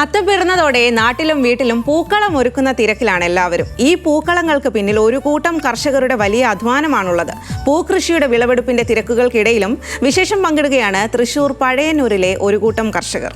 അത്തപ്പിറന്നതോടെ നാട്ടിലും വീട്ടിലും പൂക്കളം ഒരുക്കുന്ന തിരക്കിലാണ് എല്ലാവരും. ഈ പൂക്കളങ്ങൾക്ക് പിന്നിൽ ഒരു കൂട്ടം കർഷകരുടെ വലിയ അധ്വാനമാണുള്ളത്. പൂക്കൃഷിയുടെ വിളവെടുപ്പിന്റെ തിരക്കുകൾക്കിടയിലും വിശേഷം പങ്കിടുകയാണ് തൃശൂർ പഴയന്നൂരിലെ ഒരു കൂട്ടം കർഷകർ.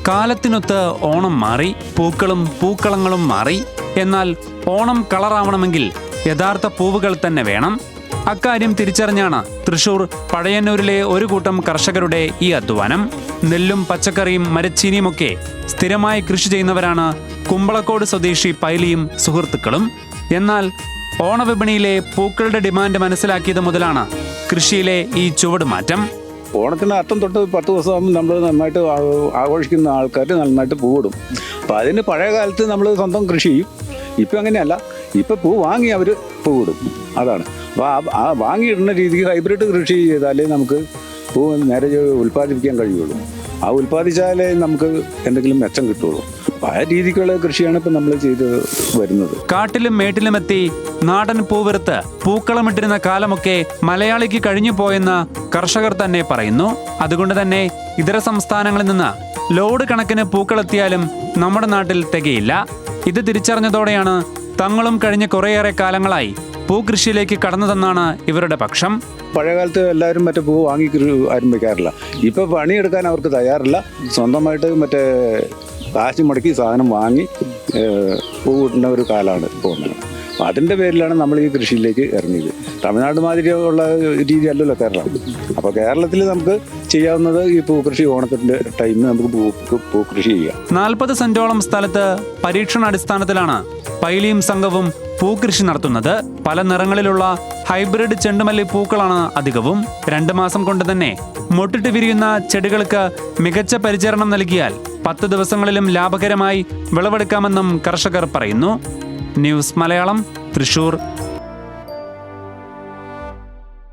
കാലത്തിനൊത്ത് ഓണം മാറി, പൂക്കളും പൂക്കളങ്ങളും മാറി. എന്നാൽ ഓണം കളറാവണമെങ്കിൽ യഥാർത്ഥ പൂവുകൾ തന്നെ വേണം. അക്കാര്യം തിരിച്ചറിഞ്ഞാണ് തൃശൂർ പഴയന്നൂരിലെ ഒരു കൂട്ടം കർഷകരുടെ ഈ അധ്വാനം. നെല്ലും പച്ചക്കറിയും മരച്ചീനിയുമൊക്കെ സ്ഥിരമായി കൃഷി ചെയ്യുന്നവരാണ് കുമ്പളക്കോട് സ്വദേശി പൈലിയും സുഹൃത്തുക്കളും. എന്നാൽ ഓണവിപണിയിലെ പൂക്കളുടെ ഡിമാൻഡ് മനസ്സിലാക്കിയത് മുതലാണ് കൃഷിയിലെ ഈ ചുവടുമാറ്റം. ഓണത്തിന് അത്തം തൊട്ട് 10 ദിവസം നമ്മൾ നന്നായിട്ട് ആഘോഷിക്കുന്ന ആൾക്കാർ നന്നായിട്ട് പൂവിടും. അപ്പോൾ അതിന് പഴയ കാലത്ത് നമ്മൾ സ്വന്തം കൃഷി ചെയ്യും. ഇപ്പം അങ്ങനെയല്ല, ഇപ്പം പൂ വാങ്ങി അവർ പൂവിടും. അതാണ്. അപ്പോൾ ആ വാങ്ങിയിടുന്ന രീതിക്ക് ഹൈബ്രിഡ് കൃഷി ചെയ്താലേ നമുക്ക് പൂ നേരെ ഉൽപ്പാദിപ്പിക്കാൻ കഴിയുള്ളൂ. ആ ഉൽപ്പാദിച്ചാലേ നമുക്ക് എന്തെങ്കിലും മെച്ചം കിട്ടുള്ളൂ. ആ രീതിക്കുള്ള കൃഷിയാണ് ഇപ്പം നമ്മൾ ചെയ്ത് വരുന്നത്. കാട്ടിലും മേട്ടിലുമെത്തി നാടൻ പൂവിറുത്ത് പൂക്കളമിട്ടിരുന്ന കാലമൊക്കെ മലയാളിക്ക് കഴിഞ്ഞു പോയെന്ന് കർഷകർ തന്നെ പറയുന്നു. അതുകൊണ്ട് തന്നെ ഇതര സംസ്ഥാനങ്ങളിൽ നിന്ന് ലോഡ് കണക്കിന് പൂക്കളെത്തിയാലും നമ്മുടെ നാട്ടിൽ തികയില്ല. ഇത് തിരിച്ചറിഞ്ഞതോടെയാണ് തങ്ങളും കഴിഞ്ഞ കുറേയേറെ കാലങ്ങളായി പൂകൃഷിയിലേക്ക് കടന്നതെന്നാണ് ഇവരുടെ പക്ഷം. പഴയകാലത്ത് എല്ലാവരും മറ്റേ പൂ വാങ്ങി ആരും വയ്ക്കാറില്ല. ഇപ്പോൾ പണിയെടുക്കാൻ അവർക്ക് തയ്യാറില്ല. സ്വന്തമായിട്ട് മറ്റേ കാശ് മുടക്കി സാധനം വാങ്ങി പൂവിടുന്ന ഒരു കാലമാണ് ഇപ്പോൾ വന്നത്. അപ്പോൾ അതിൻ്റെ പേരിലാണ് നമ്മൾ ഈ കൃഷിയിലേക്ക് ഇറങ്ങിയത്. തമിഴ്നാട് മാതിരിയുള്ള രീതി അല്ലല്ലോ കേരളം. അപ്പോൾ കേരളത്തിൽ നമുക്ക് ചെയ്യാവുന്നത് ഈ പൂക്കൃഷി, ഓണത്തിൻ്റെ ടൈമിൽ നമുക്ക് പൂക്കൃഷി ചെയ്യാം. 40 സെന്റോളം സ്ഥലത്ത് പരീക്ഷണാടിസ്ഥാനത്തിലാണ് പൈലിയും സംഘവും പൂക്കൃഷി നടത്തുന്നത്. പല നിറങ്ങളിലുള്ള ഹൈബ്രിഡ് ചെണ്ടുമല്ലി പൂക്കളാണ് അധികവും. 2 മാസം കൊണ്ട് തന്നെ മൊട്ടിട്ട് വിരിയുന്ന ചെടികൾക്ക് മികച്ച പരിചരണം നൽകിയാൽ 10 ദിവസങ്ങളിലും ലാഭകരമായി വിളവെടുക്കാമെന്നും കർഷകർ പറയുന്നു. ന്യൂസ് മലയാളം, തൃശൂർ.